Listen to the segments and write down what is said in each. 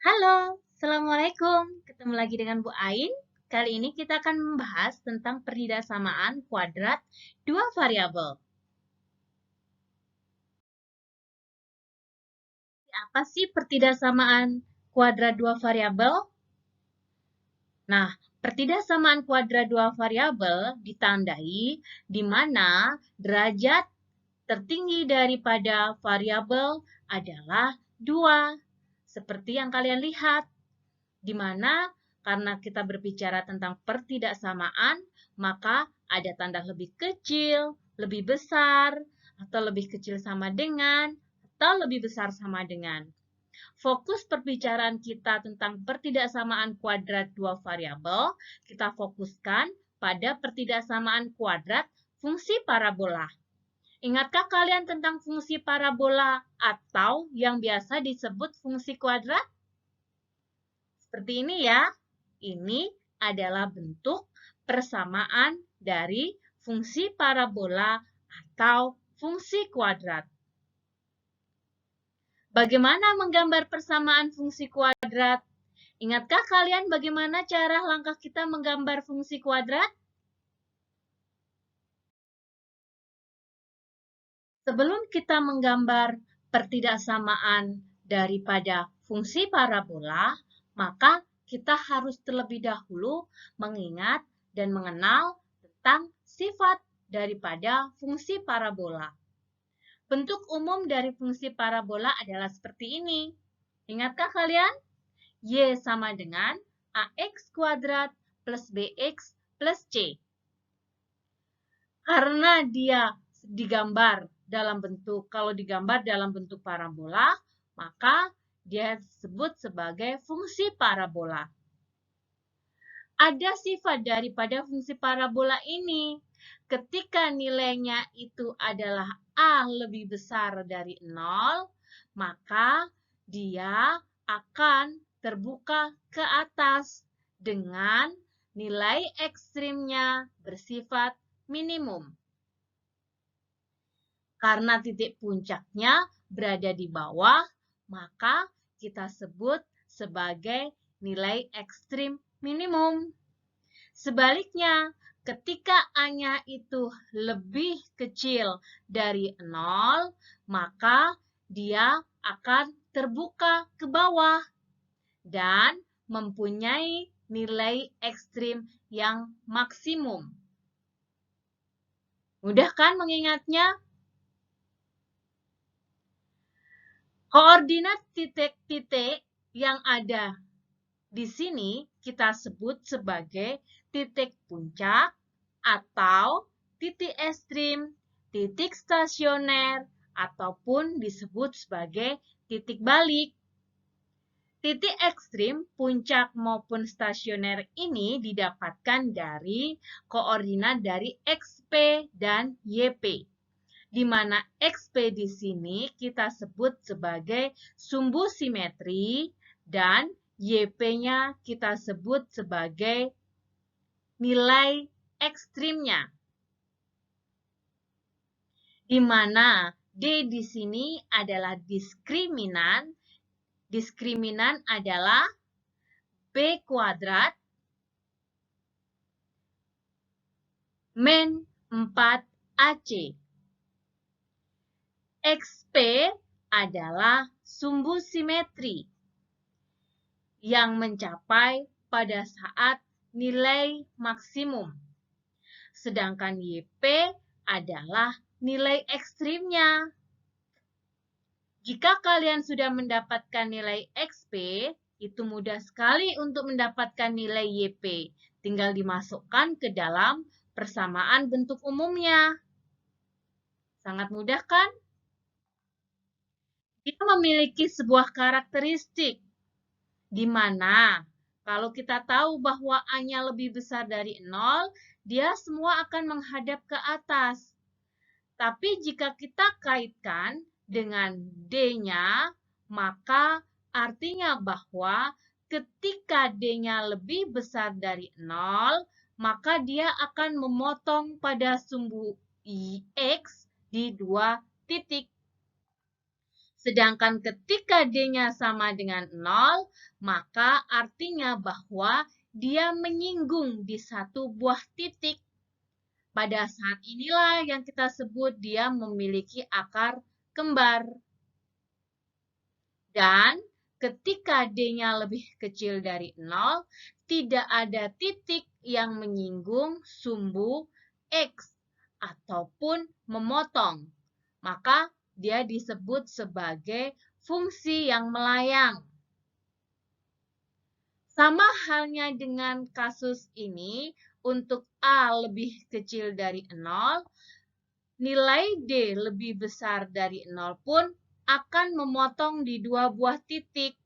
Halo, Assalamualaikum. Ketemu lagi dengan Bu Ain. Kali ini kita akan membahas tentang pertidasamaan kuadrat dua variabel. Apa sih pertidasamaan kuadrat dua variabel? Nah, pertidasamaan kuadrat dua variabel ditandai di mana derajat tertinggi daripada variabel adalah 2. Seperti yang kalian lihat. Di mana karena kita berbicara tentang pertidaksamaan, maka ada tanda lebih kecil, lebih besar, atau lebih kecil sama dengan, atau lebih besar sama dengan. Fokus perbicaraan kita tentang pertidaksamaan kuadrat dua variabel, kita fokuskan pada pertidaksamaan kuadrat fungsi parabola. Ingatkah kalian tentang fungsi parabola atau yang biasa disebut fungsi kuadrat? Seperti ini ya. Ini adalah bentuk persamaan dari fungsi parabola atau fungsi kuadrat. Bagaimana menggambar persamaan fungsi kuadrat? Ingatkah kalian bagaimana cara langkah kita menggambar fungsi kuadrat? Sebelum kita menggambar pertidaksamaan daripada fungsi parabola, maka kita harus terlebih dahulu mengingat dan mengenal tentang sifat daripada fungsi parabola. Bentuk umum dari fungsi parabola adalah seperti ini. Ingatkah kalian? Y sama dengan AX kuadrat plus BX plus C. Karena dia kalau digambar dalam bentuk parabola, maka dia disebut sebagai fungsi parabola. Ada sifat daripada fungsi parabola ini. Ketika nilainya itu adalah A lebih besar dari 0, maka dia akan terbuka ke atas dengan nilai ekstrimnya bersifat minimum. Karena titik puncaknya berada di bawah, maka kita sebut sebagai nilai ekstrim minimum. Sebaliknya, ketika A-nya itu lebih kecil dari 0, maka dia akan terbuka ke bawah dan mempunyai nilai ekstrim yang maksimum. Mudah kan mengingatnya? Koordinat titik-titik yang ada di sini kita sebut sebagai titik puncak atau titik ekstrim, titik stasioner, ataupun disebut sebagai titik balik. Titik ekstrim, puncak maupun stasioner ini didapatkan dari koordinat dari XP dan YP. Di mana XP di sini kita sebut sebagai sumbu simetri dan YP-nya kita sebut sebagai nilai ekstrimnya. Di mana D di sini adalah diskriminan. Diskriminan adalah B kuadrat min 4AC. XP adalah sumbu simetri yang mencapai pada saat nilai maksimum. Sedangkan YP adalah nilai ekstrimnya. Jika kalian sudah mendapatkan nilai XP, itu mudah sekali untuk mendapatkan nilai YP. Tinggal dimasukkan ke dalam persamaan bentuk umumnya. Sangat mudah kan? Dia memiliki sebuah karakteristik di mana kalau kita tahu bahwa A-nya lebih besar dari 0, dia semua akan menghadap ke atas. Tapi jika kita kaitkan dengan D-nya, maka artinya bahwa ketika D-nya lebih besar dari 0, maka dia akan memotong pada sumbu X di 2 titik. Sedangkan ketika D-nya sama dengan 0, maka artinya bahwa dia menyinggung di satu buah titik. Pada saat inilah yang kita sebut dia memiliki akar kembar. Dan ketika D-nya lebih kecil dari 0, tidak ada titik yang menyinggung sumbu X ataupun memotong. Maka dia disebut sebagai fungsi yang melayang. Sama halnya dengan kasus ini, untuk A lebih kecil dari 0, nilai D lebih besar dari 0 pun akan memotong di dua buah titik.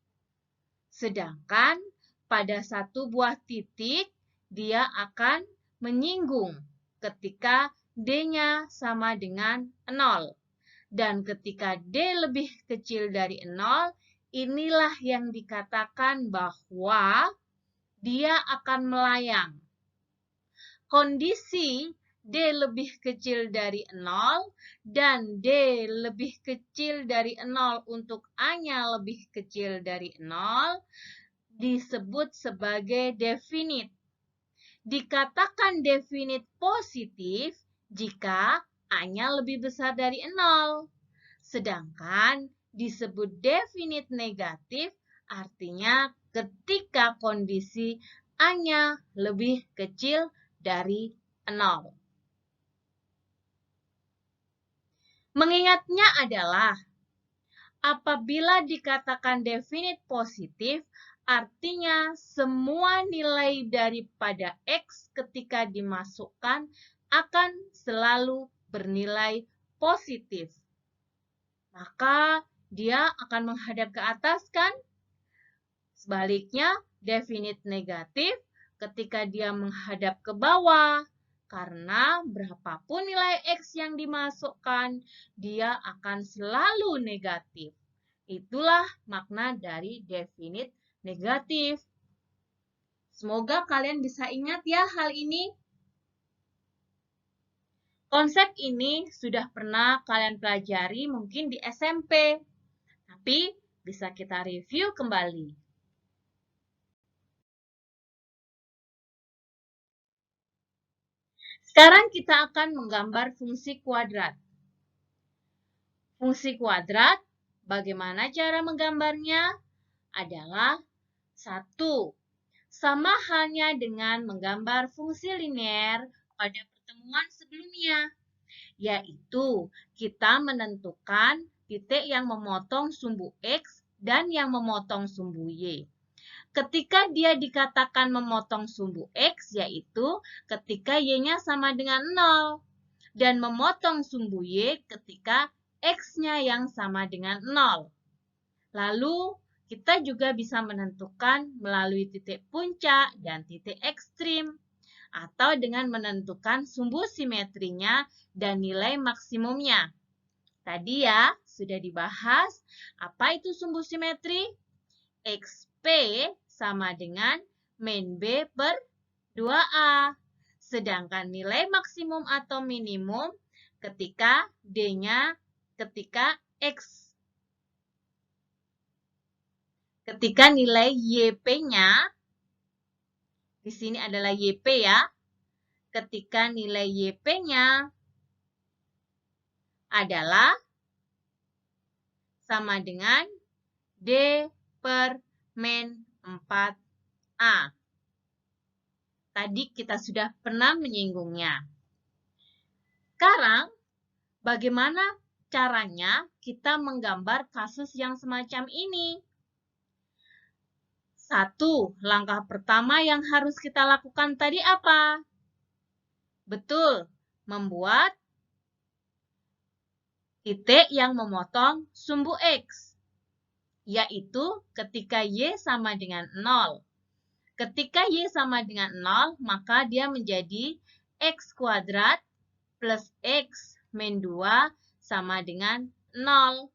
Sedangkan pada satu buah titik, dia akan menyinggung ketika D-nya sama dengan 0. Dan ketika D lebih kecil dari 0, inilah yang dikatakan bahwa dia akan melayang. Kondisi D lebih kecil dari 0 dan D lebih kecil dari 0 untuk A-nya lebih kecil dari 0 disebut sebagai definite. Dikatakan definite positif jika A-nya lebih besar dari 0. Sedangkan disebut definite negatif artinya ketika kondisi A-nya lebih kecil dari 0. Mengingatnya adalah apabila dikatakan definite positif, artinya semua nilai daripada X ketika dimasukkan akan selalu bernilai positif. Maka dia akan menghadap ke atas kan? Sebaliknya, definite negatif ketika dia menghadap ke bawah. Karena berapapun nilai X yang dimasukkan, dia akan selalu negatif. Itulah makna dari definite negatif. Semoga kalian bisa ingat ya hal ini. Konsep ini sudah pernah kalian pelajari mungkin di SMP, tapi bisa kita review kembali. Sekarang kita akan menggambar fungsi kuadrat. Fungsi kuadrat, bagaimana cara menggambarnya? Adalah 1. Sama halnya dengan menggambar fungsi linear pada pertemuan sebelumnya, yaitu kita menentukan titik yang memotong sumbu X dan yang memotong sumbu Y. Ketika dia dikatakan memotong sumbu X, yaitu ketika Y-nya sama dengan 0. Dan memotong sumbu Y ketika X-nya yang sama dengan 0. Lalu, kita juga bisa menentukan melalui titik puncak dan titik ekstrim. Atau dengan menentukan sumbu simetrinya dan nilai maksimumnya. Tadi ya, sudah dibahas apa itu sumbu simetri? XP sama dengan min B per 2A. Sedangkan nilai maksimum atau minimum ketika D-nya ketika X. Ketika nilai YP-nya, di sini adalah YP ya. Ketika nilai YP-nya adalah sama dengan D per min 4A. Tadi kita sudah pernah menyinggungnya. Sekarang, bagaimana caranya kita menggambar kasus yang semacam ini? 1. Langkah pertama yang harus kita lakukan tadi apa? Betul, membuat titik yang memotong sumbu X, yaitu ketika Y sama dengan 0. Ketika Y sama dengan 0, maka dia menjadi X kuadrat plus X min 2 sama dengan 0.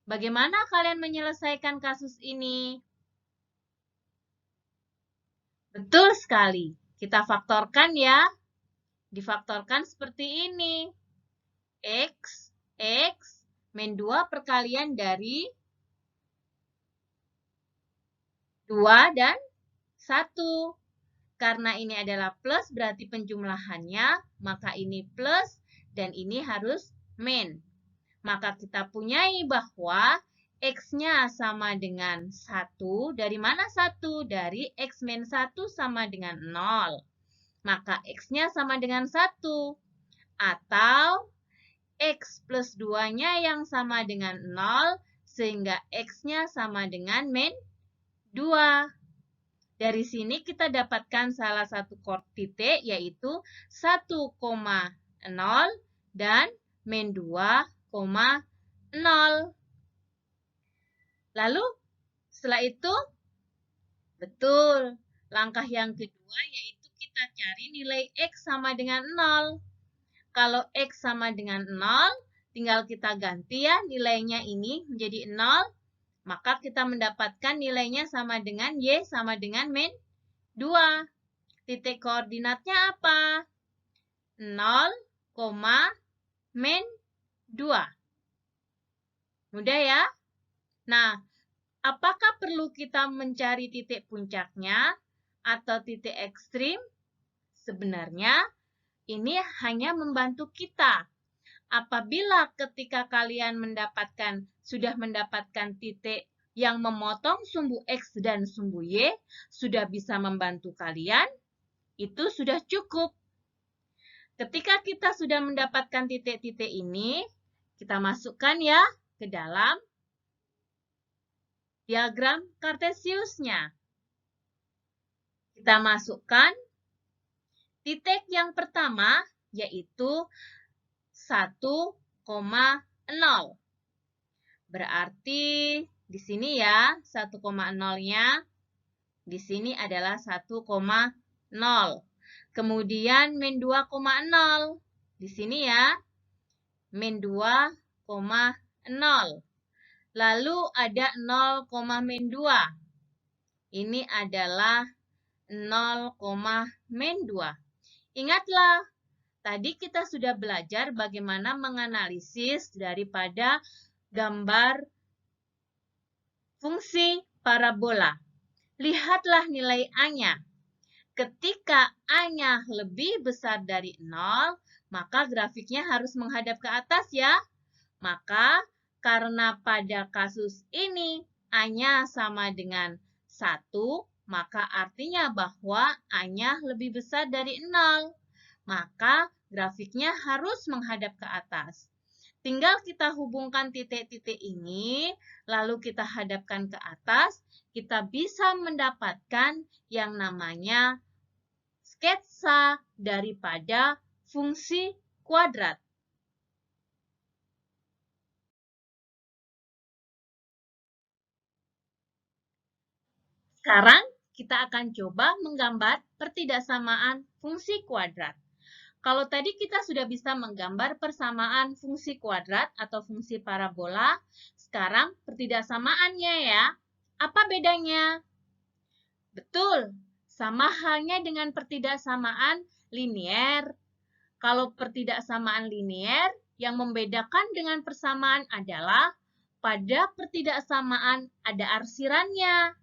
Bagaimana kalian menyelesaikan kasus ini? Betul sekali. Kita faktorkan ya. Difaktorkan seperti ini. X min 2 perkalian dari 2 dan 1. Karena ini adalah plus, berarti penjumlahannya, maka ini plus dan ini harus min. Maka kita punyai bahwa X-nya sama dengan 1. Dari mana 1? Dari X min 1 sama dengan 0. Maka X-nya sama dengan 1. Atau X plus 2-nya yang sama dengan 0, sehingga X-nya sama dengan min 2. Dari sini kita dapatkan salah satu titik, yaitu 1,0 dan min 2,0. Lalu, setelah itu, betul, langkah yang kedua yaitu kita cari nilai X sama dengan 0. Kalau X sama dengan 0, tinggal kita ganti ya nilainya ini menjadi 0. Maka kita mendapatkan nilainya sama dengan Y sama dengan min 2. Titik koordinatnya apa? 0, min 2. Mudah ya? Nah, apakah perlu kita mencari titik puncaknya atau titik ekstrim? Sebenarnya, ini hanya membantu kita. Apabila ketika kalian sudah mendapatkan titik yang memotong sumbu X dan sumbu Y, sudah bisa membantu kalian, itu sudah cukup. Ketika kita sudah mendapatkan titik-titik ini, kita masukkan ya ke dalam diagram Kartesiusnya. Kita masukkan titik yang pertama, yaitu 1,0. Berarti di sini ya, 1,0-nya di sini adalah 1,0. Kemudian min 2,0. Di sini ya, min 2,0. Lalu ada 0, min 2. Ini adalah 0, min 2. Ingatlah, tadi kita sudah belajar bagaimana menganalisis daripada gambar fungsi parabola. Lihatlah nilai A-nya. Ketika A-nya lebih besar dari 0, maka grafiknya harus menghadap ke atas ya. Maka karena pada kasus ini A-nya sama dengan 1, maka artinya bahwa A-nya lebih besar dari 0. Maka grafiknya harus menghadap ke atas. Tinggal kita hubungkan titik-titik ini, lalu kita hadapkan ke atas, kita bisa mendapatkan yang namanya sketsa daripada fungsi kuadrat. Sekarang kita akan coba menggambar pertidaksamaan fungsi kuadrat. Kalau tadi kita sudah bisa menggambar persamaan fungsi kuadrat atau fungsi parabola, sekarang pertidaksamaannya ya. Apa bedanya? Betul, sama halnya dengan pertidaksamaan linier. Kalau pertidaksamaan linier, yang membedakan dengan persamaan adalah pada pertidaksamaan ada arsirannya.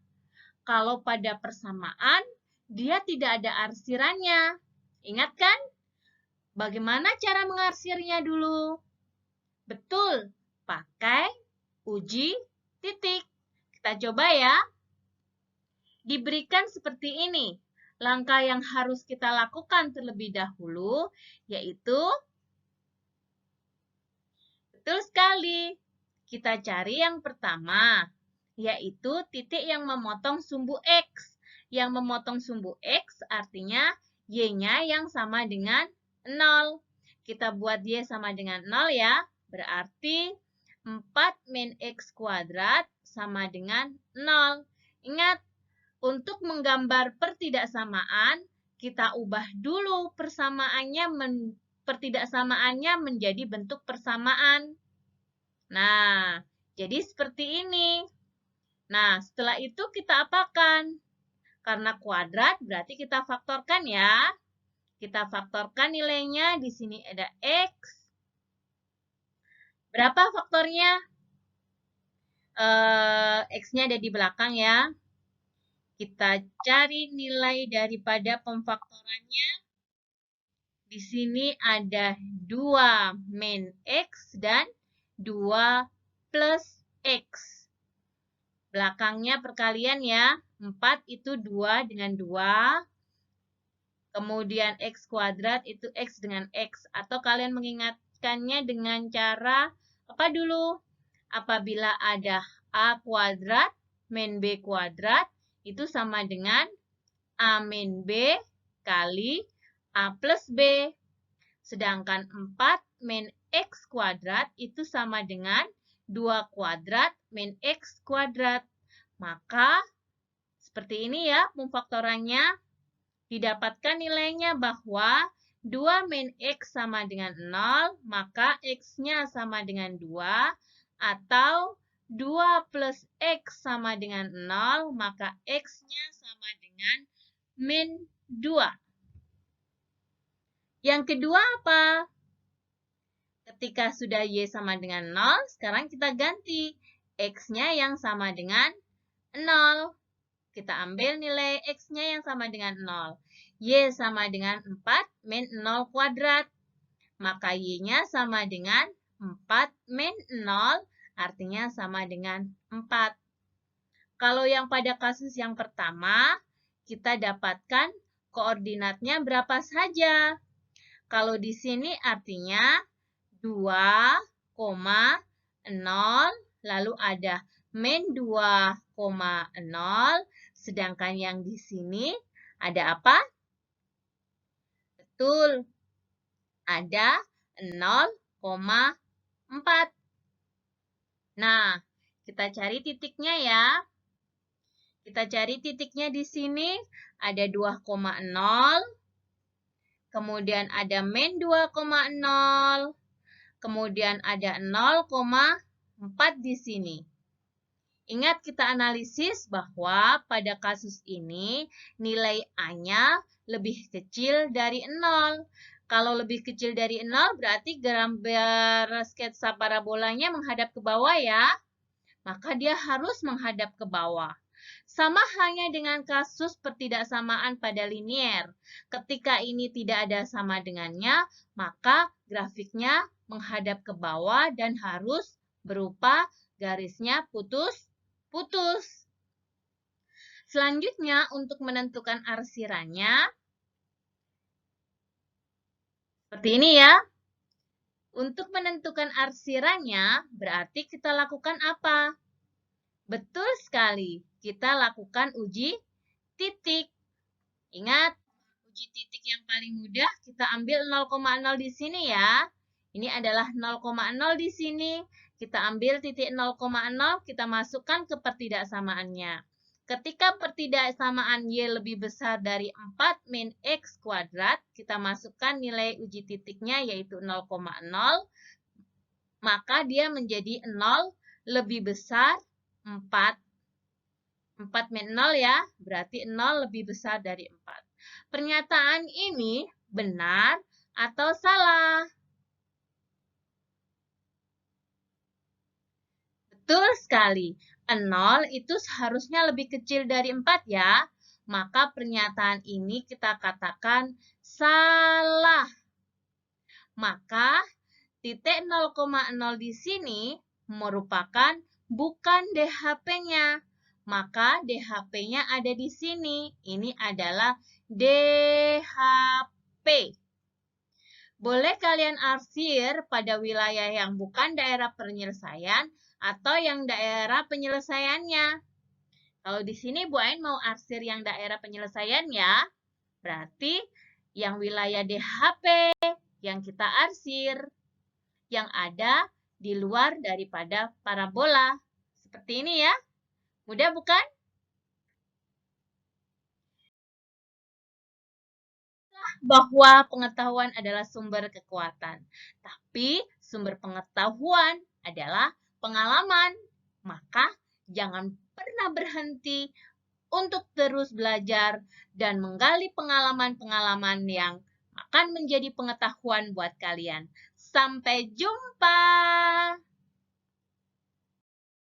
Kalau pada persamaan, dia tidak ada arsirannya. Ingat kan? Bagaimana cara mengarsirnya dulu? Betul, pakai uji titik. Kita coba ya. Diberikan seperti ini. Langkah yang harus kita lakukan terlebih dahulu, yaitu, betul sekali, kita cari yang pertama, yaitu titik yang memotong sumbu X. Yang memotong sumbu X artinya Y-nya yang sama dengan 0. Kita buat Y sama dengan 0 ya. Berarti 4 min X kuadrat sama dengan 0. Ingat, untuk menggambar pertidaksamaan, kita ubah dulu pertidaksamaannya menjadi bentuk persamaan. Nah, jadi seperti ini. Nah, setelah itu kita apakan? Karena kuadrat berarti kita faktorkan ya. Kita faktorkan nilainya, di sini ada X. Berapa faktornya? X-nya ada di belakang ya. Kita cari nilai daripada pemfaktorannya. Di sini ada 2 min X dan 2 plus X. Belakangnya perkalian ya. 4 itu 2 dengan 2. Kemudian X kuadrat itu X dengan X. Atau kalian mengingatkannya dengan cara apa dulu? Apabila ada A kuadrat min B kuadrat, itu sama dengan A min B kali A plus B. Sedangkan 4 min X kuadrat itu sama dengan 2 kuadrat min X kuadrat. Maka, seperti ini ya pemfaktorannya. Didapatkan nilainya bahwa 2 min X sama dengan 0, maka X-nya sama dengan 2, atau 2 plus X sama dengan 0, maka X-nya sama dengan min 2. Yang kedua apa? Ketika sudah Y sama dengan 0, sekarang kita ganti. X-nya yang sama dengan 0. Kita ambil nilai X-nya yang sama dengan 0. Y sama dengan 4 min 0 kuadrat. Maka Y-nya sama dengan 4 min 0, artinya sama dengan 4. Kalau yang pada kasus yang pertama, kita dapatkan koordinatnya berapa saja. Kalau di sini artinya 2,0, lalu ada min 2,0, sedangkan yang di sini ada apa? Betul, ada 0,4. Nah, kita cari titiknya ya. Kita cari titiknya di sini, ada 2,0, kemudian ada min 2,0, kemudian ada 0,4 di sini. Ingat kita analisis bahwa pada kasus ini nilai A-nya lebih kecil dari 0. Kalau lebih kecil dari 0 berarti gambar sketsa parabolanya menghadap ke bawah ya. Maka dia harus menghadap ke bawah. Sama halnya dengan kasus pertidaksamaan pada linier. Ketika ini tidak ada sama dengannya, maka grafiknya menghadap ke bawah dan harus berupa garisnya putus. Selanjutnya, untuk menentukan arsirannya, seperti ini ya. Untuk menentukan arsirannya, berarti kita lakukan apa? Betul sekali, kita lakukan uji titik. Ingat, uji titik yang paling mudah, kita ambil 0,0 di sini ya. Ini adalah 0,0 di sini. Kita ambil titik 0,0, kita masukkan ke pertidaksamaannya. Ketika pertidaksamaan Y lebih besar dari 4 min X kuadrat, kita masukkan nilai uji titiknya yaitu 0,0, maka dia menjadi 0 lebih besar 4. 4 min 0 ya, berarti 0 lebih besar dari 4. Pernyataan ini benar atau salah? Betul sekali. 0 itu seharusnya lebih kecil dari 4 ya. Maka pernyataan ini kita katakan salah. Maka titik 0,0 di sini merupakan bukan DHP-nya. Maka DHP-nya ada di sini. Ini adalah DHP. Boleh kalian arsir pada wilayah yang bukan daerah penyelesaian atau yang daerah penyelesaiannya. Kalau di sini Bu Ain mau arsir yang daerah penyelesaian ya. Berarti yang wilayah DHP yang kita arsir yang ada di luar daripada parabola. Seperti ini ya. Mudah bukan? Bahwa pengetahuan adalah sumber kekuatan. Tapi sumber pengetahuan adalah pengalaman. Maka jangan pernah berhenti untuk terus belajar dan menggali pengalaman-pengalaman yang akan menjadi pengetahuan buat kalian. Sampai jumpa.